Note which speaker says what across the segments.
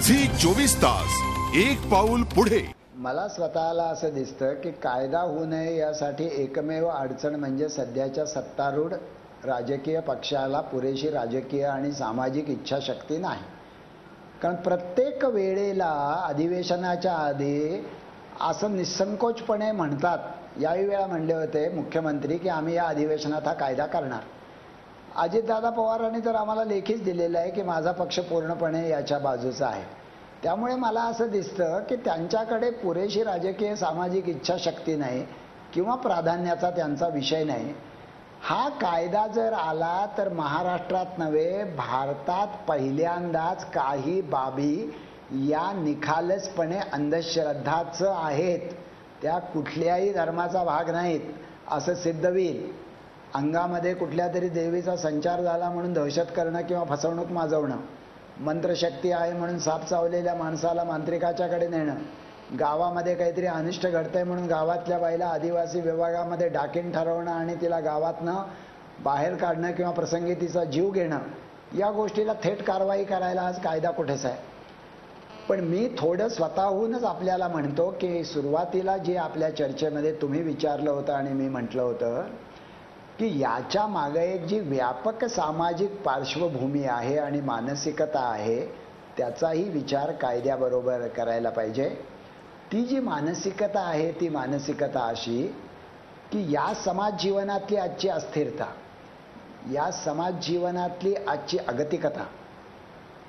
Speaker 1: Zee 24 तास एक पाऊल पुढे।
Speaker 2: मला स्वतःला असं दिसतं की कायदा होऊ नये यासाठी एकमेव अडचण म्हणजे सध्याच्या सत्तारूढ राजकीय पक्षाला पुरेशी राजकीय आणि सामाजिक इच्छाशक्ती नाही। कारण प्रत्येक वेळेला अधिवेशनाच्या आधी असं निसंकोचपणे म्हणतात, याही वेळा म्हणले होते मुख्यमंत्री की आम्ही या अधिवेशनात हा कायदा करणार। अजितदादा पवारांनी तर आम्हाला लेखीच दिलेलं आहे की माझा पक्ष पूर्णपणे याच्या बाजूचा आहे। त्यामुळे मला असं दिसतं की त्यांच्याकडे पुरेशी राजकीय सामाजिक इच्छाशक्ती नाही किंवा प्राधान्याचा त्यांचा विषय नाही। हा कायदा जर आला तर महाराष्ट्रात नव्हे भारतात पहिल्यांदाच काही बाबी या निखालसपणे अंधश्रद्धाच आहेत, त्या कुठल्याही धर्माचा भाग नाहीत असं सिद्ध होईल। अंगामध्ये कुठल्या तरी देवीचा संचार झाला म्हणून दहशत करणं किंवा फसवणूक माजवणं, मंत्रशक्ती आहे म्हणून साप चावलेल्या माणसाला मांत्रिकाच्याकडे नेणं, गावामध्ये काहीतरी अनिष्ट घडतंय म्हणून गावातल्या बाईला आदिवासी विभागामध्ये डाकीण ठरवणं आणि तिला गावातनं बाहेर काढणं किंवा प्रसंगी तिचा जीव घेणं, या गोष्टीला थेट कारवाई करायला आज कायदा कुठेच आहे। पण मी थोडं स्वतःहूनच आपल्याला म्हणतो की सुरुवातीला जे आपल्या चर्चेमध्ये तुम्ही विचारलं होतं आणि मी म्हटलं होतं की याच्या मागे एक जी व्यापक सामाजिक पार्श्वभूमी आहे आणि मानसिकता आहे त्याचाही विचार कायद्याबरोबर करायला पाहिजे। ती जी मानसिकता आहे ती मानसिकता अशी की या समाज जीवनातली आजची अस्थिरता, या समाज जीवनातली आजची अगतिकता,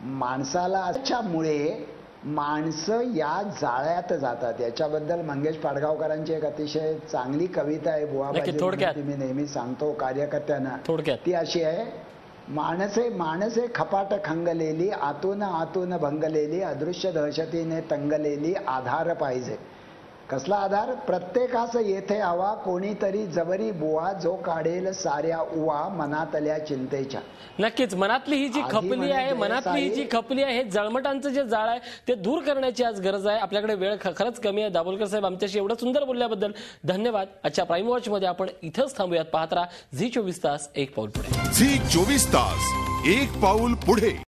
Speaker 2: माणसाला याच्यामुळे माणसं या जाळ्यात जातात। याच्याबद्दल मंगेश पाडगावकरांची एक अतिशय चांगली कविता आहे, बुवाबाजी, मी नेहमी सांगतो कार्यकर्त्यांना, ती अशी आहे, माणसे खपाट खंगलेली, आतून आतून भंगलेली, अदृश्य दहशतीने तंगलेली, आधार पाहिजे। कसला आधार? प्रत्येकास येथे हवा कोणीतरी जबरी बुवा, जो काढेल साऱ्या उवा मनातल्या चिंतेच्या।
Speaker 3: नक्कीच मनातली ही जी खपली आहे, मनातली ही जी खपली आहे, जळमटांचं जे जाळ आहे ते दूर करण्याची आज गरज आहे। आपल्याकडे वेळ खरंच कमी आहे। दाभोलकर साहेब आमच्याशी एवढं सुंदर बोलल्याबद्दल धन्यवाद। आजच्या प्राईम वॉच मध्ये आपण इथंच थांबूयात। पाहत राहा झी 24 तास एक पाऊल पुढे।
Speaker 1: झी 24 तास एक पाऊल पुढे।